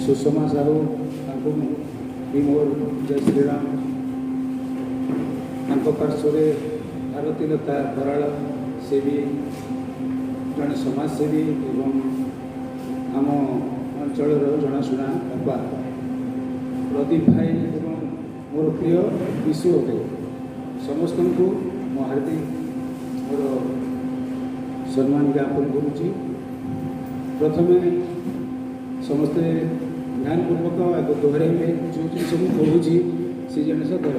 सुषमा साहू मोर जय श्रीराम पार्श्व भारती लता बराड़ से भी जड़े समाजसेवी एवं आम अंचल जनाशुना बाबा प्रदीप भाई एवं मोर प्रिय विशु अटे समस्त को मो हार्दिक मोर सम्मान ज्ञापन करुच्ची। प्रथमे समस्ते ध्यानपूर्वक आगे दोहराइबे जो जिन कहूँ से जिन कर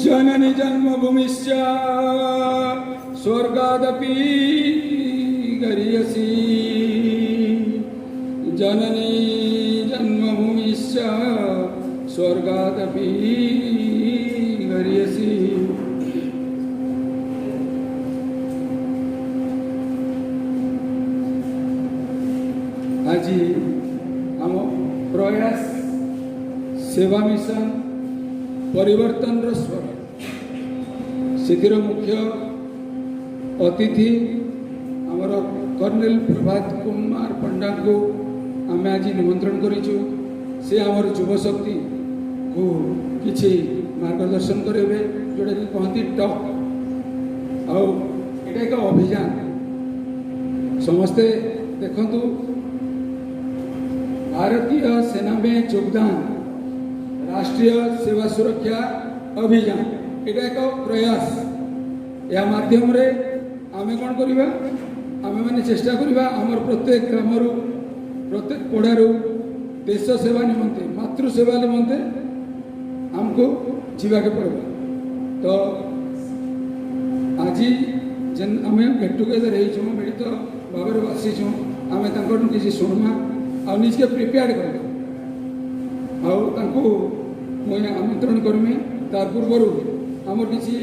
जननी जन्मभूमिश्च स्वर्गादपि गरीयसी जननी जन्मभूमिश्च स्वर्गादपि गरीयसी। आज आम प्रयास सेवा मिशन परिवर्तन स्वर से मुख्य अतिथि आमर कर्नेल प्रभात कुमार पंडा को आम आज निमंत्रण करूँ। से आमर युव शक्ति को किसी मार्गदर्शन करेंगे जोटा कि कहती टॉक आटा एक अभियान समस्ते देखु भारतीय सेना में योगदान राष्ट्रीय सेवा सुरक्षा अभियान एटा एक प्रयास या माध्यम रे आमे कौन करिबा आमे माने चेष्टा करिबा हमर प्रत्येक ग्रामरू प्रत्येक पड़ारू देश सेवा निमंते मातृ सेवा निमंते हमको जीवा के पड़ेगा। तो आज जेन आमे गेट टुगेदर हेचु मिलित भाव में बसीचु आमे तांकर किसी सुनमा आ निजे प्रिपेयर कर मुझे आमंत्रण करमी। तार पूर्वर आम किसी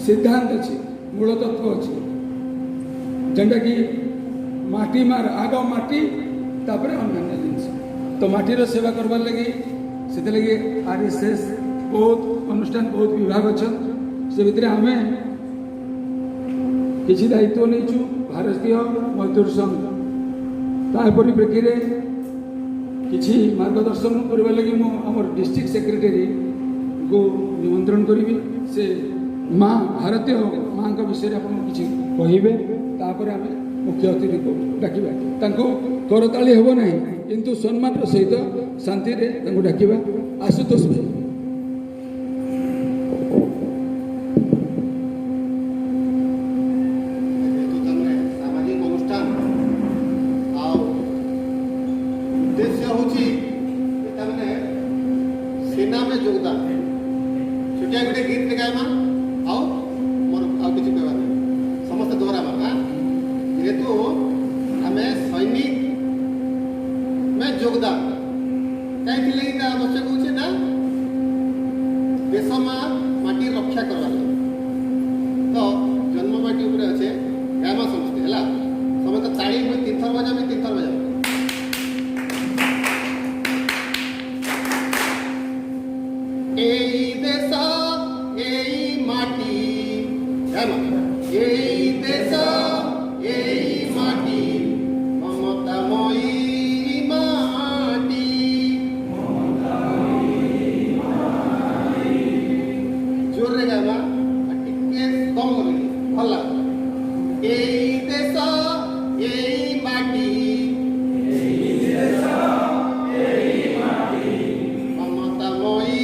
सिद्धांत अच्छी मूल तत्व अच्छी जेनटा कि माटी मार आग माटी तापर अन्य जिनस तो माटीर सेवा करवार लगे से लगे RSS बहुत अनुष्ठान बहुत विभाग अच्छा से भितर आम किसी दायित्व नहीं भारतीय मजदूर संघ ता परिप्रेक्षी किसी मार्गदर्शन करने लगे आमर डिस्ट्रिक्ट सेक्रेटरी को निमंत्रण करी से माँ भारतीय माँ का विषय आप किसी कहे तापर आम मुख्य अतिथि को डाकिबा करताली हेब ना किंतु सम्मान सहित शांति डाकिबा। आशुतोष भाई सेना में योगदान छुटिया गोटे गीत गायमा आओ मोर आ किसी कहवा समस्त दोहराबा जेहेतु आम सैनिक में योगदान कहीं लगे आवश्यक होचे ना देश माटी रक्षा करवा तो जन्म माटी उपरे अच्छे गायमा समस्ते है समस्त ताड़ी में 3 थर बजा 3 थर बजा এই দেশ এই মাটি এই দেশ এই মাটি মমতাময়ী মাটি জোরে গাবা টিকে কম করে ভাল এই দেশ এই মাটি মমতাময়ী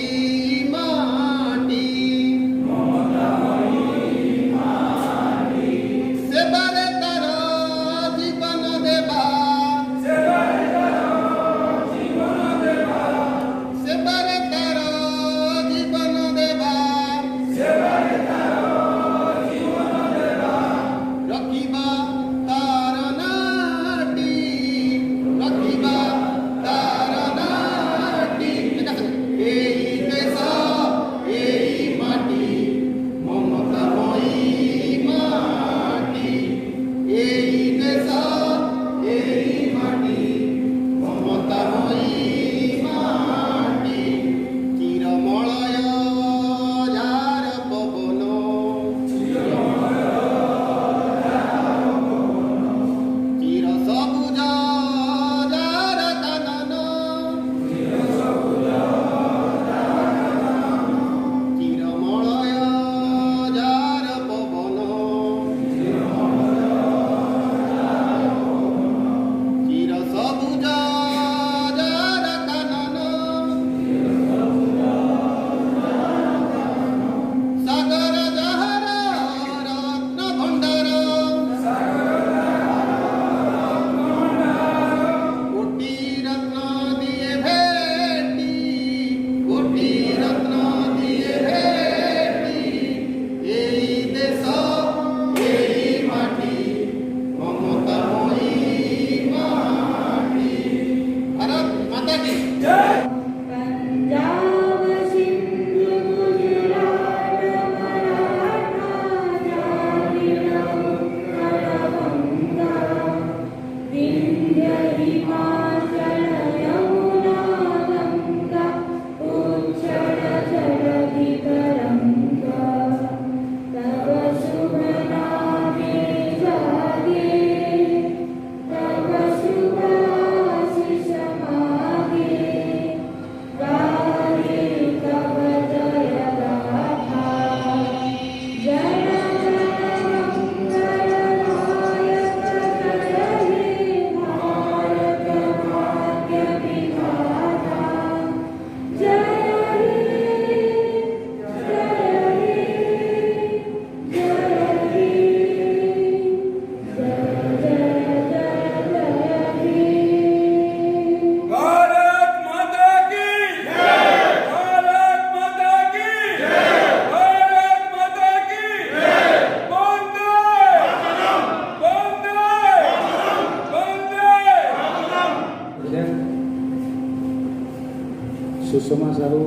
सुषमा साहू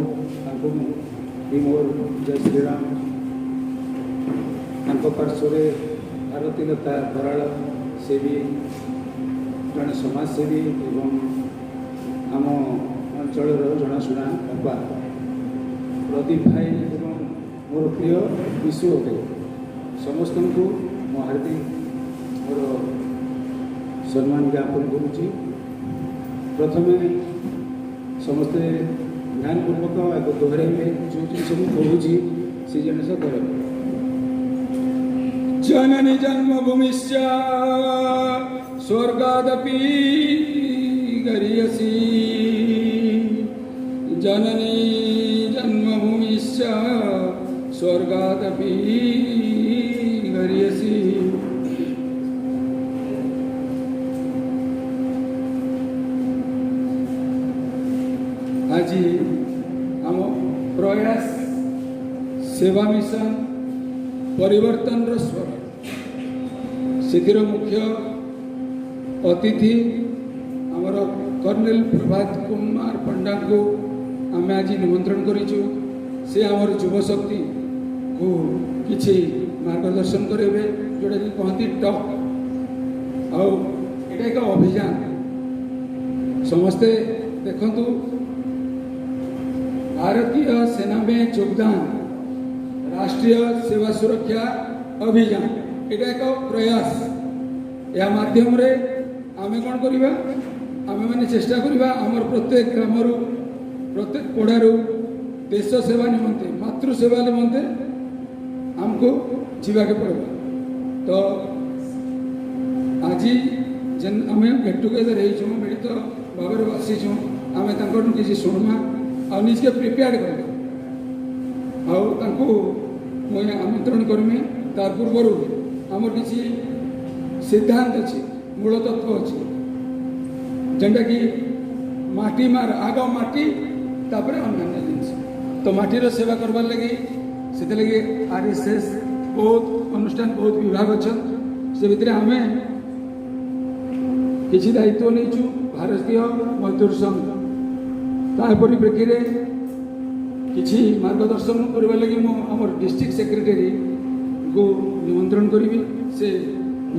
मोर जय श्रीराम पार्श्व भारती लता बराड़ से भी जड़े समाजसेवी एवं आम अंचल जनाशुना बापा प्रदीप भाई एवं मोर प्रिय विशु अटे समस्त को मो हार्दिक मोर सम्मान ज्ञापन करुँची। प्रथमे समस्ते ध्यानपूर्वक आगे दोहराइबे जो जिन कहूँ से जिन कर जननी जन्मभूमिश्च स्वर्गादपि गरीयसी जननी जन्मभूमिश्च स्वर्गादपि गरीयसी। आज आम प्रयास सेवा मिशन परिवर्तन स्वर से मुख्य अतिथि आमर कर्नेल प्रभात कुमार पंडा को आम आज निमंत्रण करूँ। से आमर युवशक्ति को किसी मार्गदर्शन करेंगे जोटा कि कहती टॉक आटा एक अभियान समस्ते देखु भारतीय सेना में योगदान राष्ट्रीय सेवा सुरक्षा अभियान एटा एक प्रयास या माध्यम रे आमे कौन करिबा आमे माने चेष्टा करिबा हमर प्रत्येक ग्रामरु प्रत्येक पड़ारू देश सेवा निमंते मातृ सेवा निमंते हमको जीवाके पड़ेगा। तो आज जेन आमे गेट टुगेदर हो मिलित भाव में आसीचु आमे तांकर किसी शुणमा आ निजे प्रिपेयर कर मुझे आमंत्रण करमी तार पूर्वर आमर किसी सिद्धांत अच्छी मूल तत्व अच्छी जेनटा कि माटी मार आग माटी तापर अन्य जिनस तो माटीर सेवा करवार लगी से लगी RSS बहुत अनुष्ठान बहुत विभाग अच्छा से भितर आम किसी दायित्व नहीं भारतीय मजदूर संघ ता परिप्रेक्षी किसी मार्गदर्शन करने लगी आमर डिस्ट्रिक्ट सेक्रेटरी को निमंत्रण करी से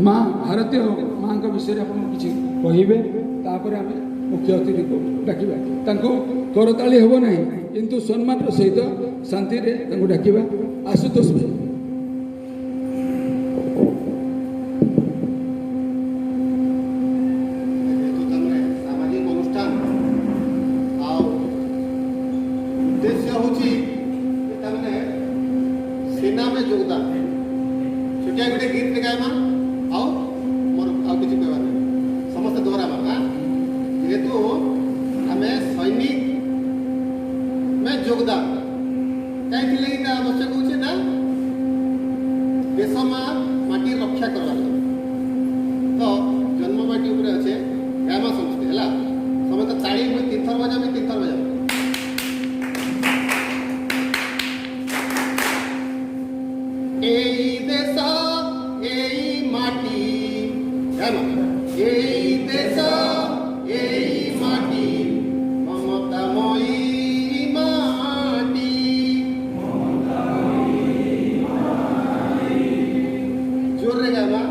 माँ भारतीय माँ का विषय आप किसी कहे तापर आम मुख्य अतिथि को डाकिबा करताली हम ना किंतु सम्मान सहित शांति डाकिबा। आशुतोष भाई सामाजिक अनुष्ठान उद्देश्य हूँ सेना में योगदान छुटिया गोटे गीत गायमा आओ मोर आउ किसी कहबार नहीं समस्त दोहरामा हाँ जेहेतु आम सैनिक में योगदान कहीं आवश्यक हो ना देश माँ माटी रक्षा करवार तो जन्म माटी उपरे अच्छे गायमा समझते है समस्त ताली मुझे 3 थर बजा 3 थर बजा এই দেশ এই মাটি এই দেশ এই মাটি মমতাময়ী মাটি জোরে গাবা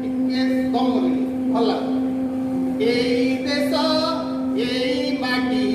টিকে কম করি ভাল লাগে এই দেশ এই মাটি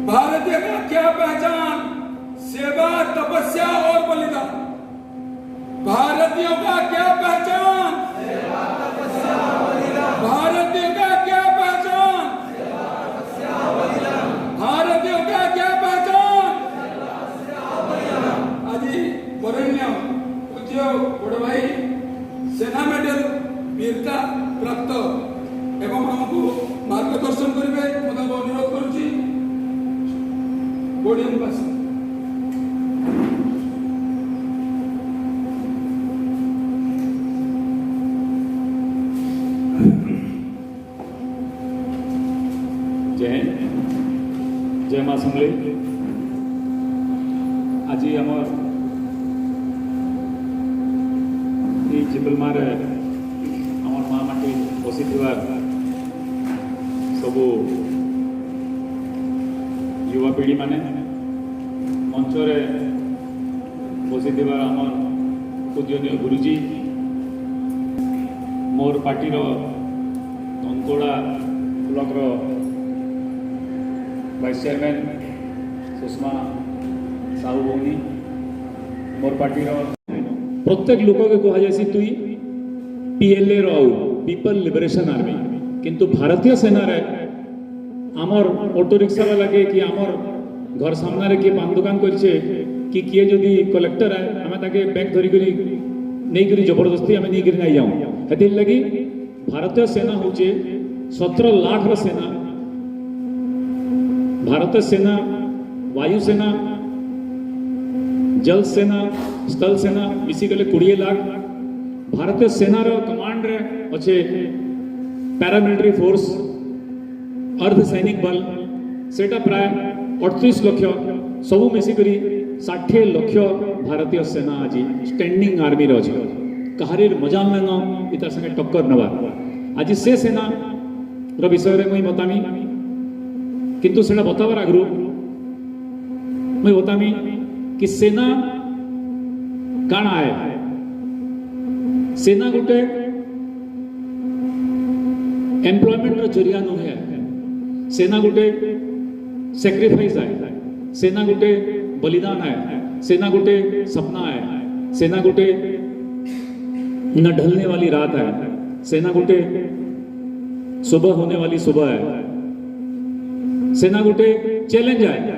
भारतीय का क्या पहचान? सेवा, तपस्या और बलिदान। भारतीयों का क्या पहचान? सेवा, तपस्या, बलिदान। भारतीयों का क्या पहचान? सेवा, तपस्या, बलिदान। भारतीयों का क्या पहचान? सेवा, तपस्या, बलिदान। आज वरेण्य पूज्य बड़ भाई सेना मेडल वीरता प्राप्त एवं हमको मार्गदर्शन करेंगे मैं अनुरोध करुच्ची पोडियम पास। जय जय माँ समले आज आमर ये चिपलमार आमर माँ माटी बसी सबू युवा पीढ़ी माने मंचरे बसी आमर पूजनीय गुरुजी मोर पार्टीर तंकोड़ा block vice chairman Sushma Sahu भौनी मोर पार्टीर प्रत्येक लोक के कह जाए तुई पीएलए राउ पीपल लिबरेशन आर्मी किंतु भारतीय सेना रे आमर ऑटो रिक्शा वाला के कि आमर घर सामना रे किए पान दुकान करछे कि किए जदि कलेक्टर है हमें ताके बैग धरी करी नहीं करी जबरदस्ती हमें नहीं करी नहीं जाऊं हेतिर लगी भारतीय सेना होचे 17 लाख रो सेना। भारतीय सेना वायुसेना जल सेना स्थल सेना मिसी गले 20 लाख। भारतीय सेना रो कमांड रे अच्छे पैरामिलिटरी फोर्स अर्ध सैनिक बल सेटा प्राय 38 लक्ष सबू मिसी करी 60 लक्ष भारतीय सेना आज स्टैंडिंग आर्मी रे अछि कहारीर मजाल लेनो इता संगे टक्कर नवा आज से सेना रो विषय रे मुई बतामी किंतु सेना बतावर आगु मैं बतामी कि सेना काण आए सेना गोटे एम्प्लॉयमेंट रो जरिया नुहे सेना गोटे सैक्रिफाइस है सेना गोटे बलिदान है सेना गोटे सपना है सेना गोटे न ढलने वाली रात है सेना गोटे सुबह होने वाली सुबह है सेना गोटे चैलेंज है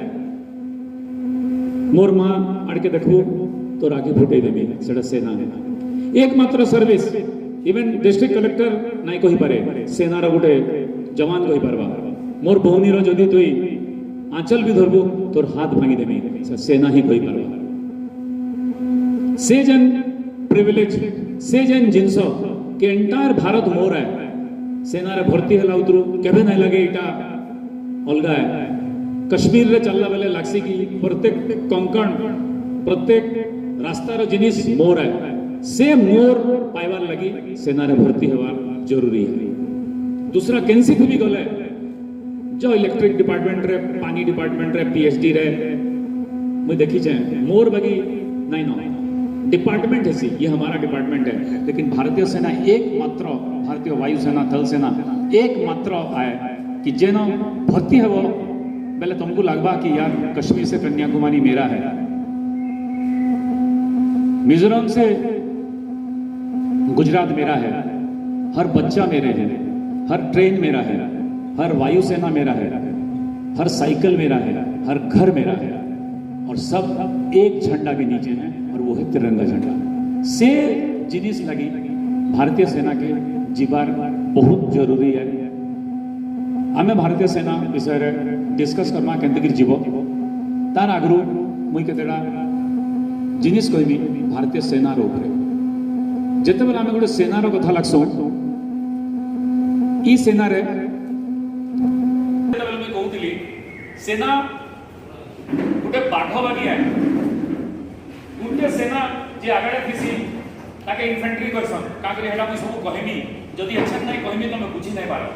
मोर माँ आड़के देखू तो राखी फुटे देवी सेटा सेना एकमात्र सर्विस इवन डिस्ट्रिक्ट कलेक्टर नहीं कही पारे सेना रो गोटे जवान कही पारबा मोर भौनी रो जदि तुई आंचल भी धरबू तोर हाथ भांगी देवी सेना ही कही पारबा से जन प्रिविलेज से जन जिनस के एंटायर भारत मोर है सेना रे भर्ती हला उतरू केबे नहीं लगे इटा अलगा है कश्मीर रे चलला बेले लागसी की प्रत्येक कंकण प्रत्येक रास्ता रो जिनिस मोर है से मोर पाइबार लगी सेना रे भर्ती होवा जरूरी है। दूसरा केंसी भी गले जो इलेक्ट्रिक डिपार्टमेंट रे पानी डिपार्टमेंट रे पीएचडी रे मैं देखी जाए मोर बगी नहीं नो डिपार्टमेंट है सी ये हमारा डिपार्टमेंट है लेकिन भारतीय सेना एकमात्र भारतीय वायुसेना थल सेना एकमात्र आए कि जेनो भर्ती है वो पहले तुमको लगवा कि यार कश्मीर से कन्याकुमारी मेरा है मिजोरम से गुजरात मेरा है हर बच्चा मेरे है हर ट्रेन मेरा है हर वायुसेना मेरा है हर साइकिल मेरा है हर घर मेरा है और सब एक झंडा के नीचे हैं और वो है तिरंगा झंडा से जिनिस लगी भारतीय सेना के जीवार बहुत जरूरी है। आमे भारतीय सेना विषय रे डिस्कस करमा केंतगिर जीव तार आगु मुई केतेडा जिनिस कहबी भारतीय सेना रो ऊपर जेते बेला आमे गोटे सेना रो कथा लागसो ई सेना रे मैं कहूतली सेना गोटे बाघ बागी है गोटे सेना जे आगड़े थिसी ताके इन्फेंट्री करसन काकरी हेडा मैं सब कहमी जदि अच्छा नहीं कहमी तो मैं बुझी नहीं पारो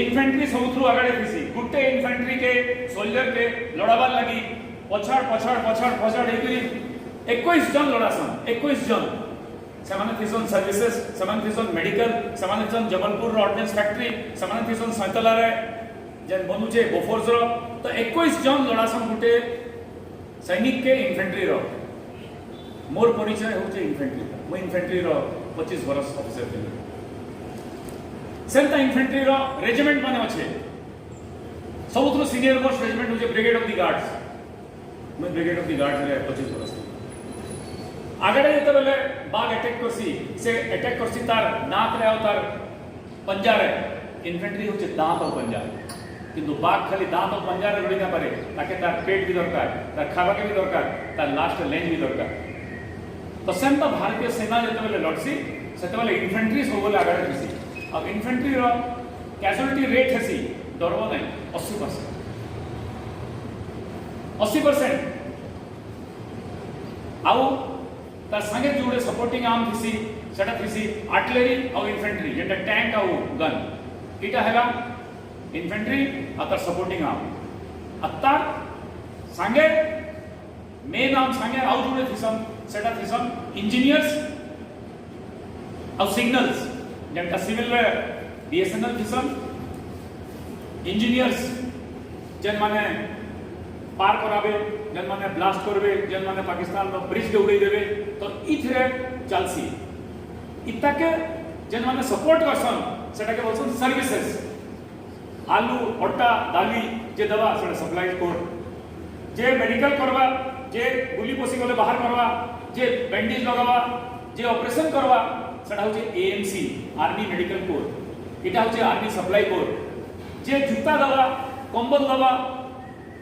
इन्फेंट्री सब थ्रू आगड़े थिसी गोटे इन्फेंट्री के सोल्जर के लड़ाबार लगी पछाड़ पछाड़ पछाड़ पछाड़ हेकरी 21 जन लड़ासन 21 जन सेमाने थिसन सर्विसेज सेमाने थिसन मेडिकल सेमाने थिसन जबलपुर ऑर्डिनेंस फैक्ट्री सेमाने थिसन सैतला रे जेन बनुचे बोफोर्स रो तो 21 जन लड़ासन गुटे सैनिक के इन्फेंट्री रो मोर परिचय होचे इन्फेंट्री मु इन्फेंट्री रो 25 वर्ष ऑफिसर थिली सेंता इन्फेंट्री रो रेजिमेंट माने अच्छे सबुठु सीनियर मोस्ट रेजिमेंट होचे ब्रिगेड ऑफ द गार्ड्स मु ब्रिगेड ऑफ द गार्ड्स रे 25 वर्ष आगड़े जेते बेले बाघ अटैक करसी से अटैक करसी तार नाक रे तार पंजा रे इन्फेंट्री होचे दांत और पंजा किंतु बाघ खाली दांत और पंजा रे लड़ी ना पारे ताके तार पेट भी दरकार तार खावा के भी दरकार तार लास्ट लेंज भी दरकार तो सेंता भारतीय सेना जेते बेले लड़सी सेते बेले इन्फेंट्री सब बेले आगड़े थीसी अब इन्फेंट्री रो कैजुअलिटी रेट हेसी डरबो नै 80% 80% आउ तार संगे जोड़े सपोर्टिंग आर्म थीसी सेटा थीसी आर्टिलरी और इन्फेंट्री जेटा टैंक और गन इटा हैला इन्फेंट्री और तार सपोर्टिंग आर्म अत्तार संगे मेन आर्म संगे आउ जोड़े थीसन सेटा थीसन इंजीनियर्स और सिग्नल्स जेटा सिविल रे बीएसएनएल थीसन इंजीनियर्स जेन माने पार करावे जेन माने ब्लास्ट करबे जेन माने पाकिस्तान रो ब्रिज के उड़ै देबे तो इथरे चलसी इताके जेन माने सपोर्ट करसन सेटा के बोलसन सर्विसेज आलू अट्टा दाली जे दवा सेटा सप्लाई कोर जे मेडिकल करवा जे गुली पोसी गले बाहर करवा जे बैंडेज लगावा जे ऑपरेशन करवा सेटा होचे एएमसी आर्मी मेडिकल कोर इटा होचे आर्मी सप्लाई कोर जे जूता दवा कंबल दवा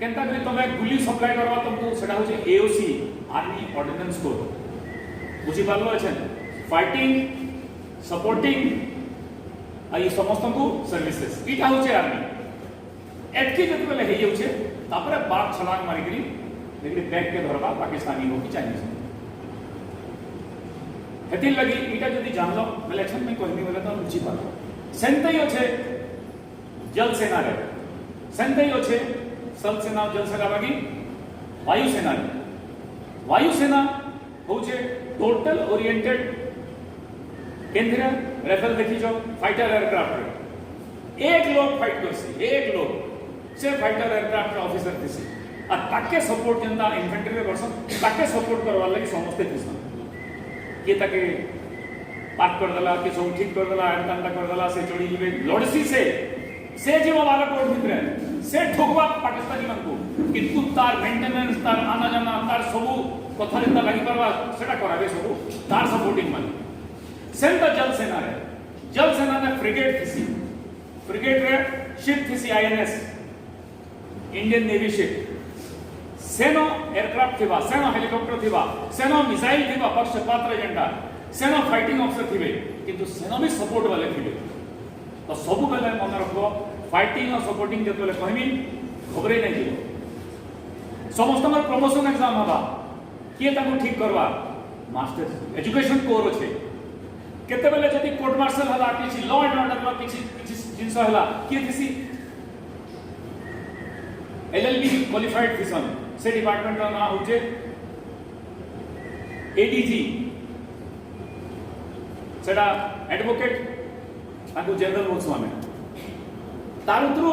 केंता करी तमे गुली सप्लाई करवा तुमको सेटा होचे एओसी आर्मी ऑर्डिनेंस कोर बुझी पारलो अछन फाइटिंग सपोर्टिंग आई समस्त को सर्विसेज इटा होचे आर्मी एतकी जत बेले हे होचे तापरे बात छलांग मारी करी लेकिन बैक के धरबा पाकिस्तानी हो कि चाइनीज हेतिल लगी इटा जदी जानलो इलेक्शन में कहनी बोले तो बुझी पारलो सेंतई होचे जल सेना रे सेंतई होचे स्थल सेना जल सेना बागी वायु सेना होचे टोटल ओरिएंटेड केंद्र रेफेल देखी जो फाइटर एयरक्राफ्ट एक लोग फाइट करसी एक लोग से फाइटर एयरक्राफ्ट ऑफिसर थिसी आ ताके सपोर्ट जनता इन्फेंट्री रे करसन ताके सपोर्ट करवा लागि समस्त थिसन के ताके पार्क कर दला के सब ठीक कर दला एंता कर दला से चढ़ी जिवे लड़सी से जीव वाला कोड भितरे से ठोकवा पाकिस्तानी मन को किंतु तार मेंटेनेंस तार आना जाना तार सबु कथा जेता लागि परवा सेटा कराबे सबु तार सपोर्टिंग मन सेंता जल सेना ने फ्रिगेट रे शिप थिसी आईएनएस इंडियन नेवी शिप सेनो एयरक्राफ्ट थिबा सेनो हेलीकॉप्टर थिबा सेनो मिसाइल थिबा पक्षपात एजेंडा सेनो फाइटिंग ऑफिसर थिबे किंतु सेनो भी सपोर्ट वाले थिबे तो सब बेले मन रखो फाइटिंग और सपोर्टिंग जत बेले कहमी घबरे नहीं जीव समस्त प्रमोशन एग्जाम हवा किए ताको ठीक करवा मास्टर एजुकेशन कोर अच्छे केते बेले जदी कोर्ट मार्शल हला किछि लॉ एंड ऑर्डर ला किछि जिंस हला किए थिसी एलएलबी क्वालिफाइड थिसन से डिपार्टमेंट का नाम होचे एडीजी सेटा एडवोकेट ताको जनरल बोलसवाने तारुत्रु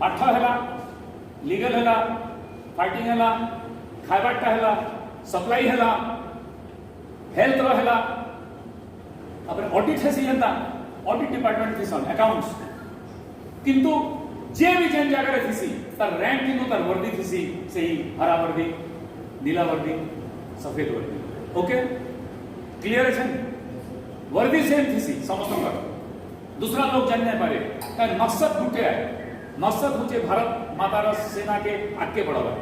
पाठ हैला लीगल हैला फाइटिंग हैला खाइबाटा हैला सप्लाई हैला हेल्थ रो हैला अब ऑडिट है सियंता ऑडिट डिपार्टमेंट थिसन अकाउंट्स किंतु जे भी जेन जगह रे थिसी तार रैंक किंतु तार वर्दी थिसी सेही हरा वर्दी नीला वर्दी सफेद वर्दी ओके क्लियर है वर्दी सेम थीसी समस्त का दूसरा लोग जान नहीं पारे तार मकसद गुटे है मकसद होचे भारत माता रा सेना के आगे बढ़ावा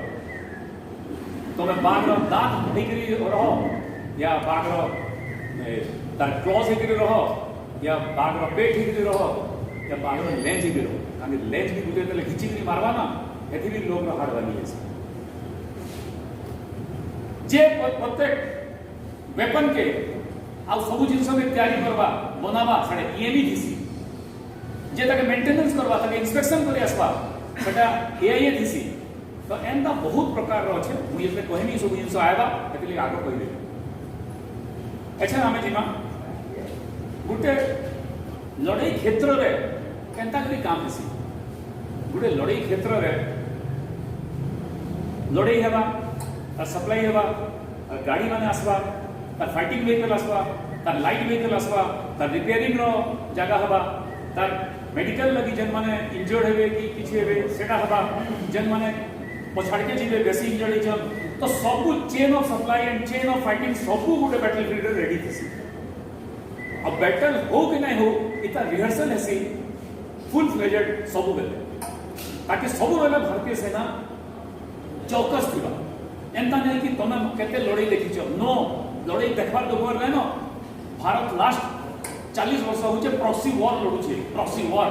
तो मैं बाघ रो दांत हेकरी रहो या बाघ रो तार क्लॉज हेकरी रहो या बाघ रो पेट हेकरी रहो या बाघ रो लेंज हेकरी रहो काने लेंज भी गुटे तले खिची करी मारवा ना एथि भी लोग रो हाड़ वाली है जे प्रत्येक वेपन के आ सब जिनस में तैयारी करवा बनावा साडे एएमई थीसी जे ताके मेंटेनेंस करवा ताके इंस्पेक्शन करी आसवा सेटा एआईए थीसी तो एंता बहुत प्रकार रो छे मु ये कहनी सब जिनस आएबा एतले आगो कहि दे अच्छा हमें जीमा गुटे लड़ाई क्षेत्र रे केंता करी काम थीसी गोटे लड़ाई क्षेत्र में लड़ाई हेबा तार सप्लाई हेबा तार गाड़ी माने आसबा तार फाइटिंग व्हीकल आसबा तार लाइट व्हीकल आसबा तार रिपेयरिंग रो जगह हेबा तार मेडिकल लगी जेन माने इंजर्ड हेबे कि किछि हेबे सेटा हेबा जेन माने पछाड़के जीवे बेसी इंजर्ड होइछन तो सब chain of supply and chain of fighting सब गोटे बैटलफील्ड रे रेडी थिसी। अब बैटल हो कि नहीं हो इता रिहर्सल हेसी फुल फ्लेजेड सब बेले ताकि सब बेले भारतीय सेना चौकस थिबा एंता नहीं कि तुम केते लड़ाई देखिछ नो लड़ाई देखबार दोबर नै न भारत लास्ट 40 वर्ष होचे प्रॉक्सी वॉर लड़ुछे प्रॉक्सी वॉर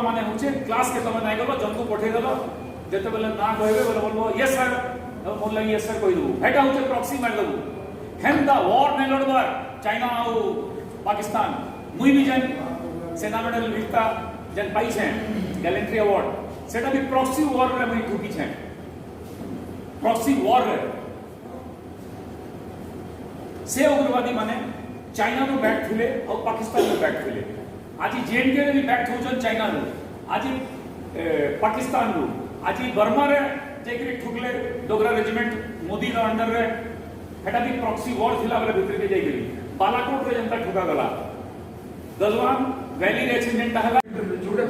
माने होचे क्लास के तमे नाही गलो जंतु पठे देलो जेते बेले ना कहबे बोले बोलबो यस सर मोर लागि यस सर कहि दबो हेटा होचे प्रॉक्सी मार दबो हेम द वॉर नै लड़बार चाइना आउ पाकिस्तान मुई भी जन सेना मेडल विता जन पाई छे गैलेंट्री अवार्ड सेटा भी प्रॉक्सी वॉर रे मुई ठुकी छे प्रॉक्सी वॉर रे से उग्रवादी माने चाइना रो बैक थिले और पाकिस्तान रो बैक थिले आज जेएनके रे भी बैक होजन चाइना रो आज पाकिस्तान रो आज बर्मा रे जेकरी ठुकले डोगरा रेजिमेंट मोदी रो अंडर रे हेटा भी प्रॉक्सी वॉर थिला बेले भितर के जाई गेली बालाकोट रे जनता ठुका गला गलवान वैली रे एक्सीडेंट हला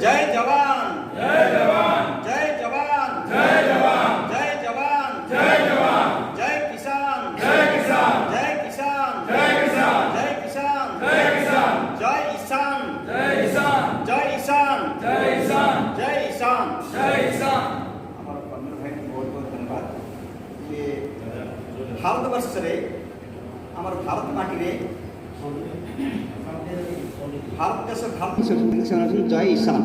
जय जवान जय जवान जय जवान जय जवान जय जवान जय जवान जय किसान जय किसान जय किसान जय किसान जय किसान जय किसान जय ईशान जय ईशान जय ईशान जय ईशान जय ईशान जय ईशान हमारा कर्नल भाई बहुत बहुत धन्यवाद। ये भारत वर्ष रे हमार भारत माटी रे भारत देश भारत जय ईशान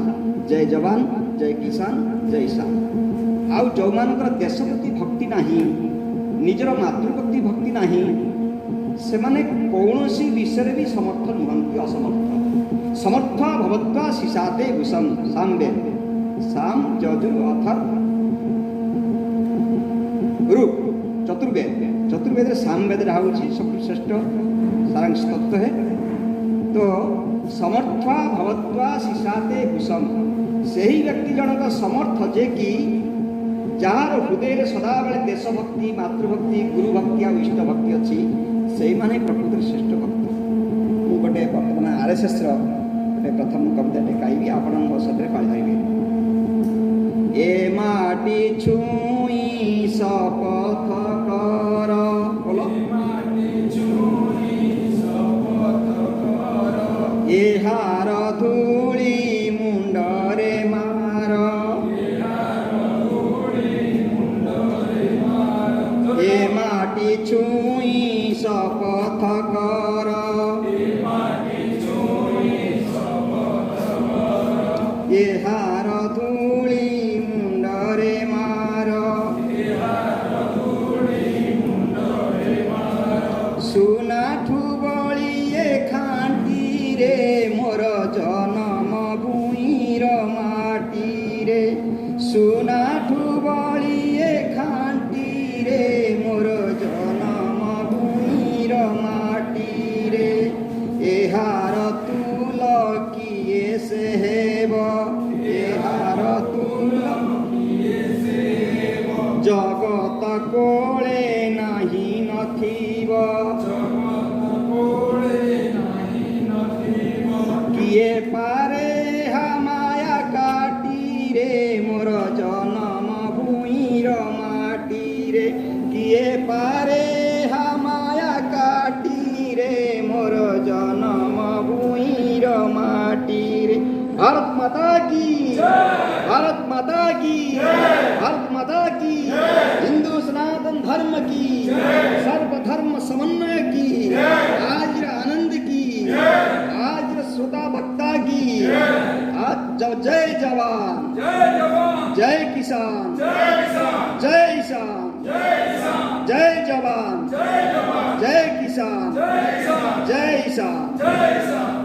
जय जवान जय किसान जय ईशान आउ जो मानकर देशभक्ति भक्ति नाही निजर मातृभक्ति भक्ति नाही से माने कौनसी विषय भी समर्थ नुहंती असमर्थ समर्थ भवत्वा शिशाते भूषम सामवे साम यजुर अथर रूप चतुर्वेद सामवेद हूँ सब श्रेष्ठ सारांश तत्व है। तो समर्थ भवत्वा शिशाते भूषम से ही व्यक्ति जनक समर्थ जे कि जार हृदय सदा बेले देशभक्ति मातृभक्ति गुरुभक्ति और इष्टभक्ति अच्छी से माने प्रकृत श्रेष्ठ भक्त। मु गोटे बर्तमान आरएसएस गोटे प्रथम कविताटे गाइबी आपण सदरे पाई ए माटी छुई शपथ कर बोलो ए हार धूली मुंडरे मार ए माटी छुई शपथ कर ए हार धूली मुंडरे मार सुना ठुबलिए खांटी रे मोर जनम भूईर माटी रे सुना ठुबलिए खांटी रे मोर जनम भूईर माटी रे एहार तुल किए से हेब एहार तुल जगत कोले नाही नथिब किए पारे माया काटी रे मोर जनम भूईर माटी रे किए पारे माया काटी रे मोर जनम भूईर माटी रे। भारत माता की भारत माता की भारत माता की हिंदू सनातन धर्म की सर्वधर्म समन्वय की आज आनंद की आज श्रोता भक्ता की आज जय जवान जय किसान जय ईशान जय जवान जय किसान जय ईशान